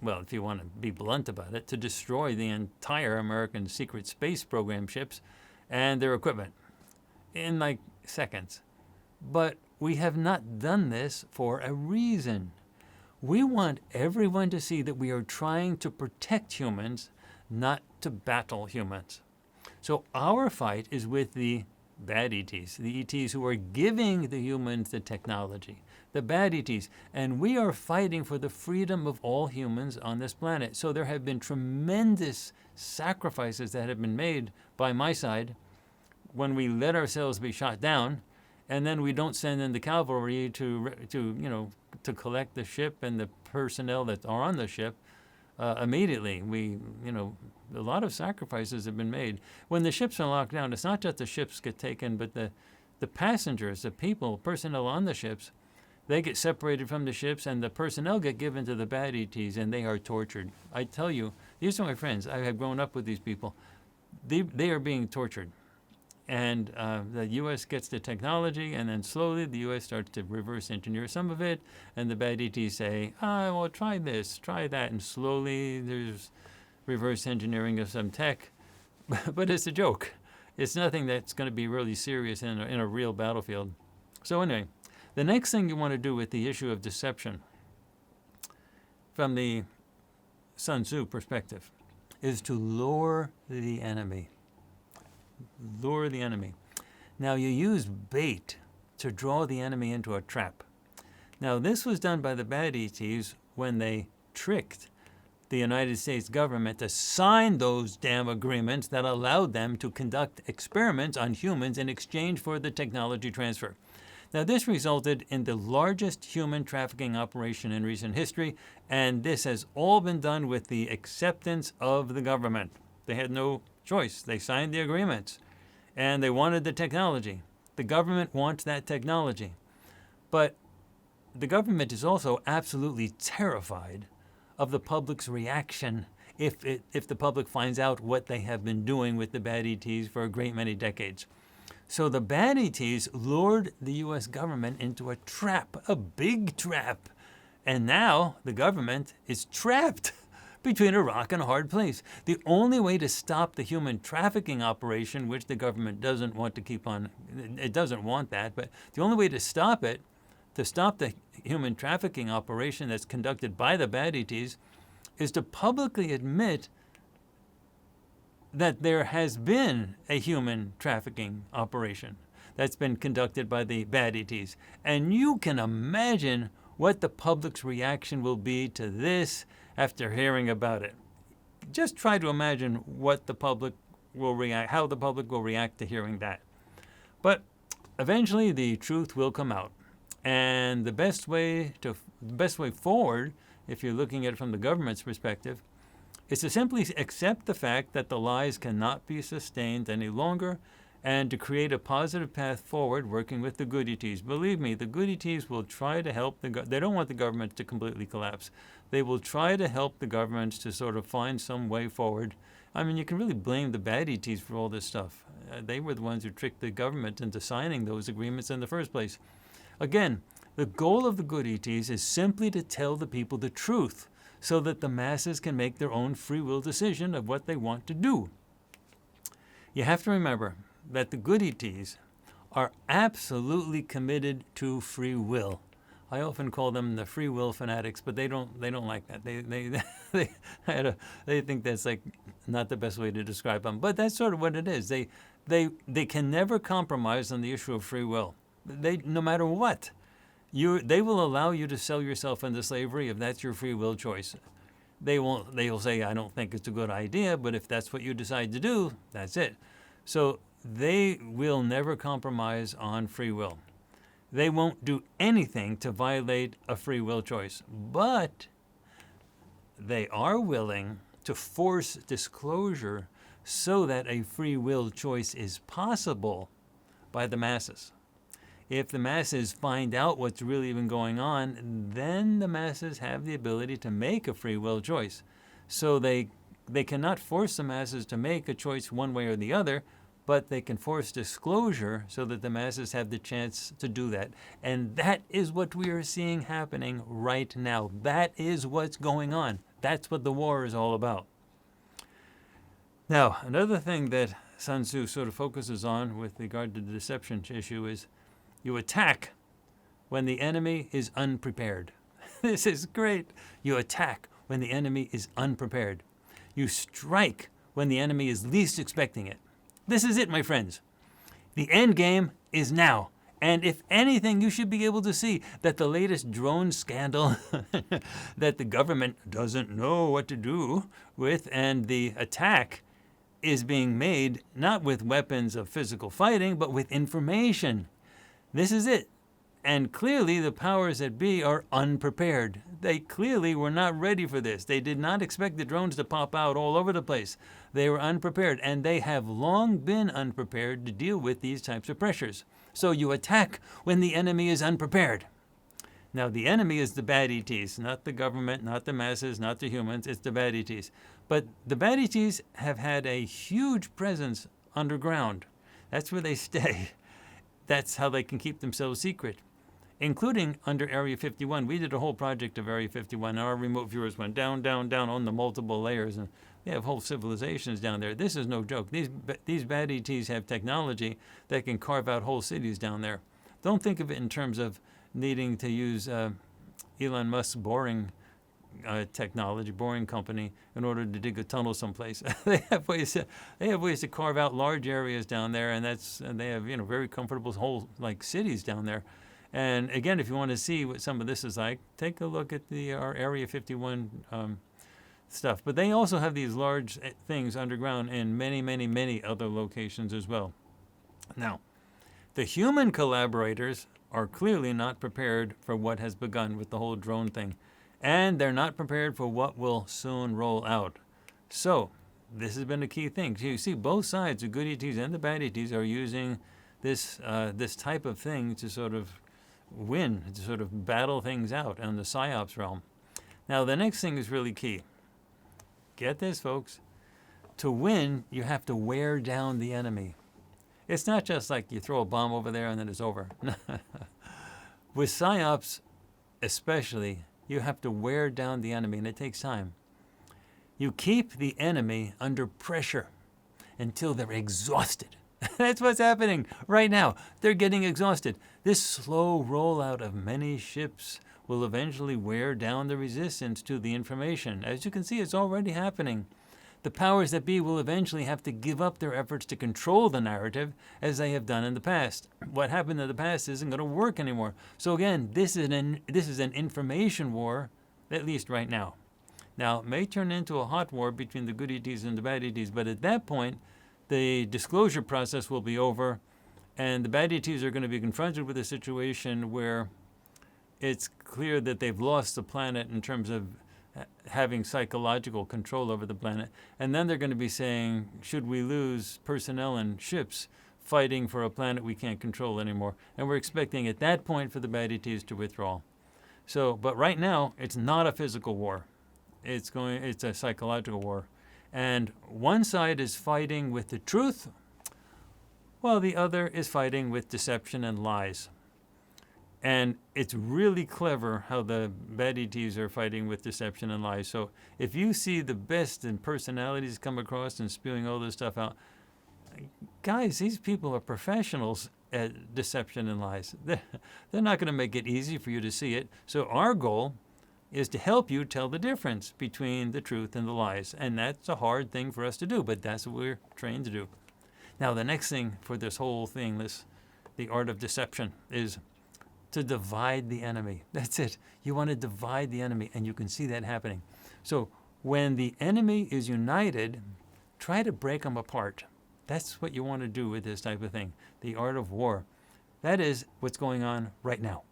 well, if you want to be blunt about it, to destroy the entire American secret space program ships and their equipment in like seconds. But we have not done this for a reason. We want everyone to see that we are trying to protect humans, not to battle humans. So our fight is with the bad ETs, the ETs who are giving the humans the technology, the bad ETs, and we are fighting for the freedom of all humans on this planet. So there have been tremendous sacrifices that have been made by my side when we let ourselves be shot down, and then we don't send in the cavalry to collect the ship and the personnel that are on the ship immediately. A lot of sacrifices have been made. When the ships are locked down, it's not just the ships get taken, but the passengers, the personnel on the ships, they get separated from the ships, and the personnel get given to the bad ETs, and they are tortured. I tell you, these are my friends. I have grown up with these people. They are being tortured. And the U.S. gets the technology, and then slowly the U.S. starts to reverse engineer some of it, and the bad ETs say, well, try this, try that, and slowly there's reverse engineering of some tech. But it's a joke. It's nothing that's going to be really serious in a real battlefield. So anyway, the next thing you want to do with the issue of deception from the Sun Tzu perspective is to lure the enemy. Lure the enemy. Now, you use bait to draw the enemy into a trap. Now, this was done by the bad ETs when they tricked the United States government to sign those damn agreements that allowed them to conduct experiments on humans in exchange for the technology transfer. Now, this resulted in the largest human trafficking operation in recent history, and this has all been done with the acceptance of the government. They had no choice. They signed the agreements, and they wanted the technology. The government wants that technology. But the government is also absolutely terrified of the public's reaction if the public finds out what they have been doing with the bad ETs for a great many decades. So the bad ETs lured the U.S. government into a trap, a big trap. And now the government is trapped between a rock and a hard place. The only way to stop the human trafficking operation, which the government doesn't want to keep on, it doesn't want that, but the only way to stop it, to stop the human trafficking operation that's conducted by the bad ETs, is to publicly admit that there has been a human trafficking operation that's been conducted by the bad ETs. And you can imagine what the public's reaction will be to this after hearing about it. Just try to imagine what the public will react, how the public will react to hearing that. But eventually the truth will come out. And the best way forward, if you're looking at it from the government's perspective, is to simply accept the fact that the lies cannot be sustained any longer, and to create a positive path forward working with the good ETs. Believe me, the good ETs will try to help they don't want the government to completely collapse. They will try to help the governments to sort of find some way forward. I mean, you can really blame the bad ETs for all this stuff. They were the ones who tricked the government into signing those agreements in the first place. Again, the goal of the good ETs is simply to tell the people the truth so that the masses can make their own free will decision of what they want to do. You have to remember that the good ETs are absolutely committed to free will. I often call them the free will fanatics, but they don't like that. They think that's like not the best way to describe them. But that's sort of what it is. They can never compromise on the issue of free will. No matter what, they will allow you to sell yourself into slavery if that's your free will choice. They'll say, I don't think it's a good idea, but if that's what you decide to do, that's it. So they will never compromise on free will. They won't do anything to violate a free will choice, but they are willing to force disclosure so that a free will choice is possible by the masses. If the masses find out what's really been going on, then the masses have the ability to make a free will choice. So they cannot force the masses to make a choice one way or the other, but they can force disclosure so that the masses have the chance to do that. And that is what we are seeing happening right now. That is what's going on. That's what the war is all about. Now, another thing that Sun Tzu sort of focuses on with regard to the deception issue is you attack when the enemy is unprepared. This is great. You attack when the enemy is unprepared. You strike when the enemy is least expecting it. This is it, my friends. The end game is now. And if anything, you should be able to see that the latest drone scandal that the government doesn't know what to do with, and the attack is being made not with weapons of physical fighting, but with information. This is it. And clearly the powers that be are unprepared. They clearly were not ready for this. They did not expect the drones to pop out all over the place. They were unprepared, and they have long been unprepared to deal with these types of pressures. So you attack when the enemy is unprepared. Now, the enemy is the bad ETs, not the government, not the masses, not the humans. It's the bad ETs. But the bad ETs have had a huge presence underground. That's where they stay. That's how they can keep themselves secret, including under Area 51. We did a whole project of Area 51, and our remote viewers went down, down, down on the multiple layers, and they have whole civilizations down there. This is no joke. These bad ETs have technology that can carve out whole cities down there. Don't think of it in terms of needing to use Elon Musk's boring technology, boring company, in order to dig a tunnel someplace. They have ways to carve out large areas down there, and they have very comfortable whole like cities down there. And again, if you want to see what some of this is like, take a look at our Area 51 stuff. But they also have these large things underground in many, many, many other locations as well. Now, the human collaborators are clearly not prepared for what has begun with the whole drone thing. And they're not prepared for what will soon roll out. So, this has been a key thing. You see, both sides, the good ETs and the bad ETs, are using this type of thing to sort of win, to sort of battle things out in the PSYOPs realm. Now, the next thing is really key. Get this, folks. To win, you have to wear down the enemy. It's not just like you throw a bomb over there and then it's over. With PSYOPs, especially, you have to wear down the enemy, and it takes time. You keep the enemy under pressure until they're exhausted. That's what's happening right now. They're getting exhausted. This slow rollout of many ships will eventually wear down the resistance to the information. As you can see, it's already happening. The powers that be will eventually have to give up their efforts to control the narrative as they have done in the past. What happened in the past isn't going to work anymore. So again, this is an information war, at least right now. Now, it may turn into a hot war between the good ETs and the bad ETs, but at that point, the disclosure process will be over, and the bad ETs are going to be confronted with a situation where it's clear that they've lost the planet in terms of having psychological control over the planet. And then they're going to be saying, should we lose personnel and ships fighting for a planet we can't control anymore? And we're expecting at that point for the bad ETs to withdraw. So, but right now, it's not a physical war. It's a psychological war. And one side is fighting with the truth, while the other is fighting with deception and lies. And it's really clever how the bad ETs are fighting with deception and lies. So if you see the best in personalities come across and spewing all this stuff out, guys, these people are professionals at deception and lies. They're not going to make it easy for you to see it. So our goal is to help you tell the difference between the truth and the lies. And that's a hard thing for us to do, but that's what we're trained to do. Now, the next thing for this whole thing, the art of deception, is to divide the enemy. That's it. You want to divide the enemy, and you can see that happening. So when the enemy is united, try to break them apart. That's what you want to do with this type of thing, the art of war. That is what's going on right now.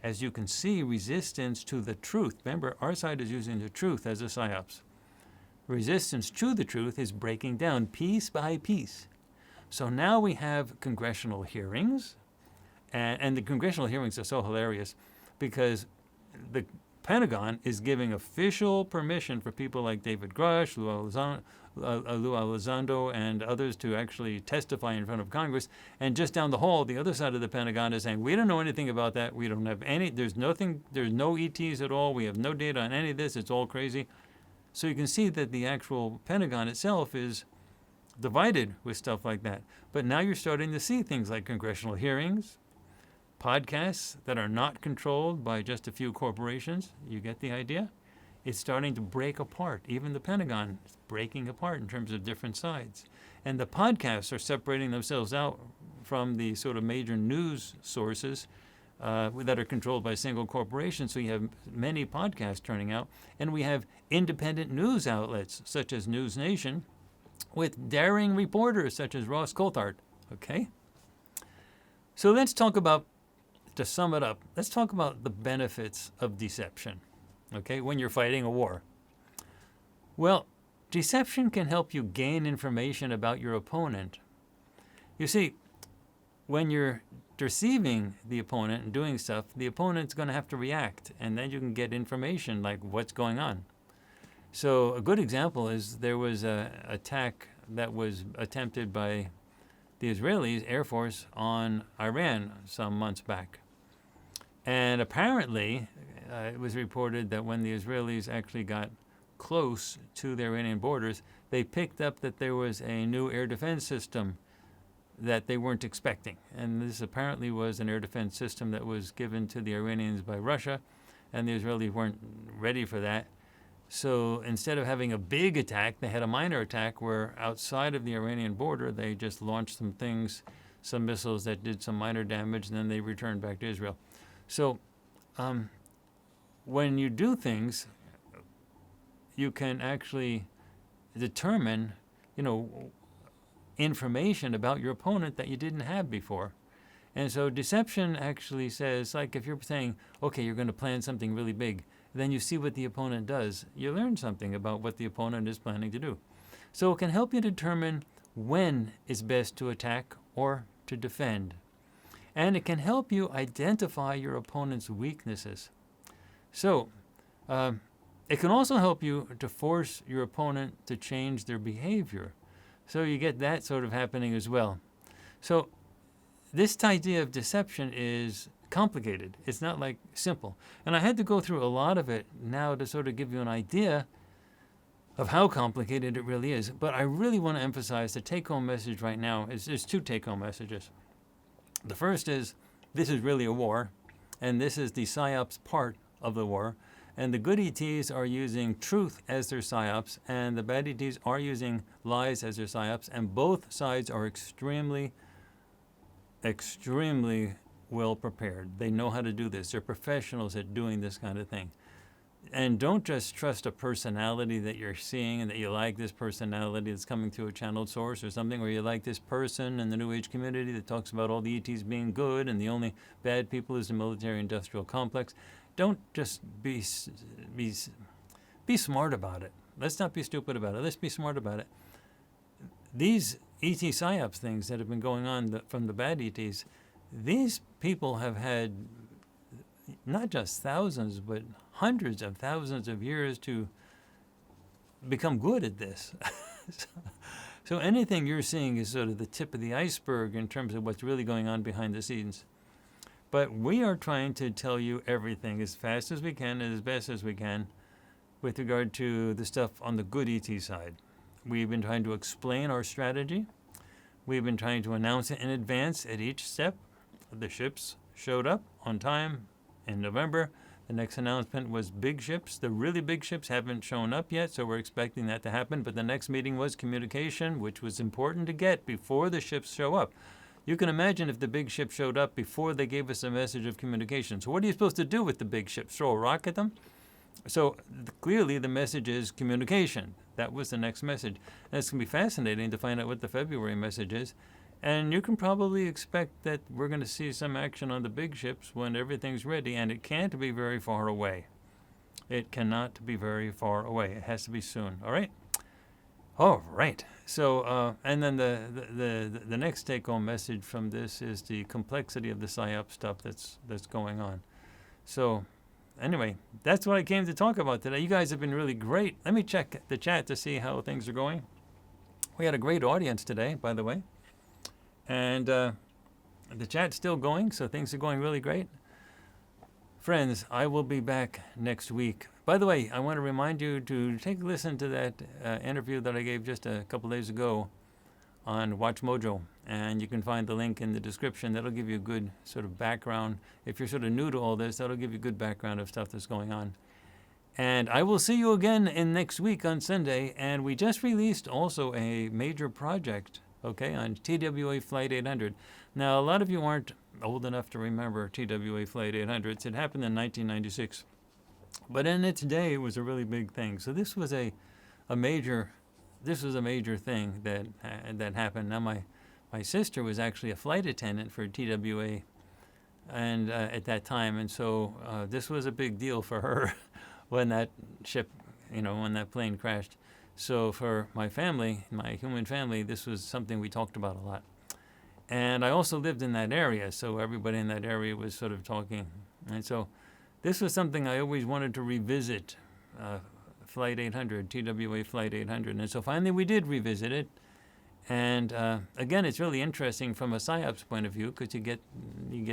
As you can see, resistance to the truth. Remember, our side is using the truth as a PSYOPs. Resistance to the truth is breaking down piece by piece. So now we have congressional hearings, and the congressional hearings are so hilarious because the Pentagon is giving official permission for people like David Grush, Lou Elizondo, and others to actually testify in front of Congress. And just down the hall, the other side of the Pentagon is saying, we don't know anything about that. We don't have there's no ETs at all. We have no data on any of this. It's all crazy. So you can see that the actual Pentagon itself is divided with stuff like that. But now you're starting to see things like congressional hearings, podcasts that are not controlled by just a few corporations. You get the idea? It's starting to break apart. Even the Pentagon is breaking apart in terms of different sides. And the podcasts are separating themselves out from the sort of major news sources that are controlled by single corporations. So you have many podcasts turning out. And we have independent news outlets, such as News Nation, with daring reporters such as Ross Coulthart. Okay? So let's talk about, to sum it up, let's talk about the benefits of deception, okay, when you're fighting a war. Well, deception can help you gain information about your opponent. You see, when you're deceiving the opponent and doing stuff, the opponent's going to have to react, and then you can get information like what's going on. So a good example is there was an attack that was attempted by the Israelis Air Force on Iran some months back. And apparently, it was reported that when the Israelis actually got close to the Iranian borders, they picked up that there was a new air defense system that they weren't expecting. And this apparently was an air defense system that was given to the Iranians by Russia, and the Israelis weren't ready for that. So instead of having a big attack, they had a minor attack where outside of the Iranian border, they just launched some things, some missiles that did some minor damage, and then they returned back to Israel. So when you do things, you can actually determine, information about your opponent that you didn't have before. And so deception actually says, like if you're saying, okay, you're going to plan something really big, then you see what the opponent does. You learn something about what the opponent is planning to do. So it can help you determine when it's best to attack or to defend. And it can help you identify your opponent's weaknesses. So it can also help you to force your opponent to change their behavior. So you get that sort of happening as well. So this idea of deception is complicated. It's not like simple. And I had to go through a lot of it now to sort of give you an idea of how complicated it really is. But I really want to emphasize the take-home message right now. There's two take-home messages. The first is, this is really a war, and this is the PSYOPs part of the war. And the good ETs are using truth as their PSYOPs, and the bad ETs are using lies as their PSYOPs, and both sides are extremely well prepared. They know how to do this. They're professionals at doing this kind of thing. And don't just trust a personality that you're seeing and that you like this personality that's coming through a channeled source or something, or you like this person in the New Age community that talks about all the ETs being good and the only bad people is the military-industrial complex. Don't just be smart about it. Let's not be stupid about it. Let's be smart about it. These ET PSYOPs things that have been going on from the bad ETs, these people have had not just thousands, but hundreds of thousands of years to become good at this. So anything you're seeing is sort of the tip of the iceberg in terms of what's really going on behind the scenes. But we are trying to tell you everything as fast as we can and as best as we can with regard to the stuff on the good ET side. We've been trying to explain our strategy. We've been trying to announce it in advance at each step. The ships showed up on time in November. The next announcement was big ships. The really big ships haven't shown up yet, so we're expecting that to happen. But the next meeting was communication, which was important to get before the ships show up. You can imagine if the big ship showed up before they gave us a message of communication. So what are you supposed to do with the big ships? Throw a rock at them? So clearly the message is communication. That was the next message. And it's going to be fascinating to find out what the February message is. And you can probably expect that we're going to see some action on the big ships when everything's ready. And it can't be very far away. It cannot be very far away. It has to be soon. All right? All right. So, and then the next take-home message from this is the complexity of the PSYOP stuff that's going on. So, anyway, that's what I came to talk about today. You guys have been really great. Let me check the chat to see how things are going. We had a great audience today, by the way. And the chat's still going, so things are going really great. Friends, I will be back next week. By the way, I want to remind you to take a listen to that interview that I gave just a couple days ago on WatchMojo. And you can find the link in the description. That'll give you a good sort of background. If you're sort of new to all this, that'll give you a good background of stuff that's going on. And I will see you again in next week on Sunday. And we just released also a major project, okay, on TWA Flight 800. Now, a lot of you aren't old enough to remember TWA Flight 800s. It happened in 1996. But in its day, it was a really big thing. So this was a major thing that happened. Now, my sister was actually a flight attendant for TWA and at that time. And so this was a big deal for her when that ship, when that plane crashed. So for my family, my human family, this was something we talked about a lot. And I also lived in that area, so everybody in that area was sort of talking. And so this was something I always wanted to revisit, Flight 800, TWA Flight 800. And so finally we did revisit it. And again, it's really interesting from a psyops point of view because you get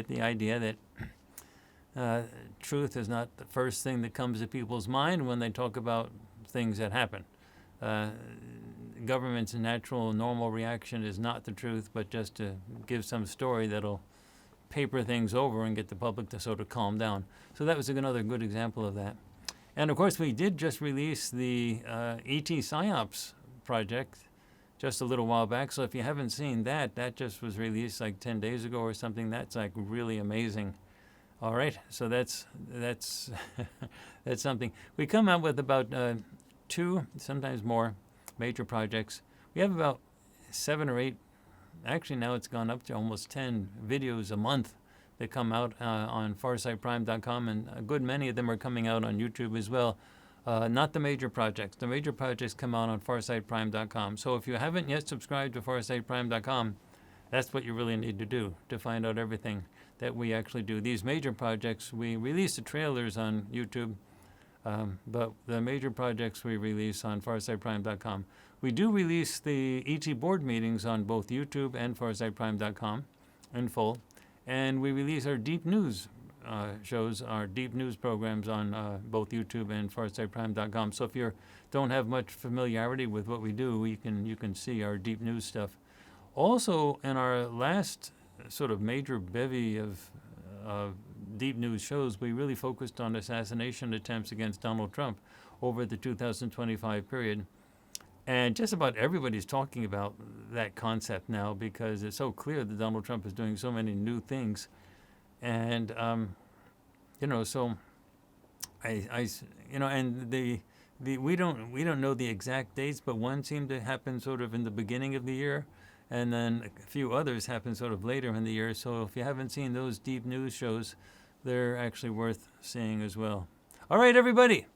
the idea that truth is not the first thing that comes to people's mind when they talk about things that happen. Government's natural, normal reaction is not the truth, but just to give some story that'll paper things over and get the public to sort of calm down. So that was another good example of that. And of course, we did just release the ET PsyOps project just a little while back. So if you haven't seen that, that just was released like 10 days ago or something. That's like really amazing. All right, so that's that's something. We come out with about 2, sometimes more, major projects. We have about 7 or 8. Actually, now it's gone up to almost 10 videos a month that come out on FARSIGHT'Prime.com, and a good many of them are coming out on YouTube as well. Not the major projects. The major projects come out on FARSIGHT'Prime.com. So if you haven't yet subscribed to FARSIGHT'Prime.com, that's what you really need to do to find out everything that we actually do. These major projects, we release the trailers on YouTube, but the major projects we release on FARSIGHT'Prime.com. We do release the ET board meetings on both YouTube and FARSIGHT'Prime.com in full. And we release our deep news shows, our deep news programs on both YouTube and FARSIGHT'Prime.com. So if you don't have much familiarity with what we do, you can see our deep news stuff. Also, in our last sort of major bevy of deep news shows, we really focused on assassination attempts against Donald Trump over the 2025 period. And just about everybody's talking about that concept now because it's so clear that Donald Trump is doing so many new things. And, so and we don't know the exact dates, but one seemed to happen sort of in the beginning of the year. And then a few others happen sort of later in the year. So if you haven't seen those deep news shows, they're actually worth seeing as well. All right, everybody.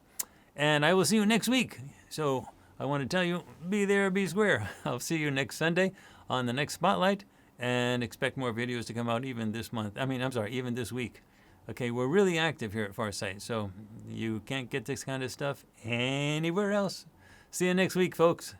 And I will see you next week. So I want to tell you, be there, be square. I'll see you next Sunday on the next Spotlight, and expect more videos to come out even this month. Even this week. Okay, we're really active here at Farsight, so you can't get this kind of stuff anywhere else. See you next week, folks.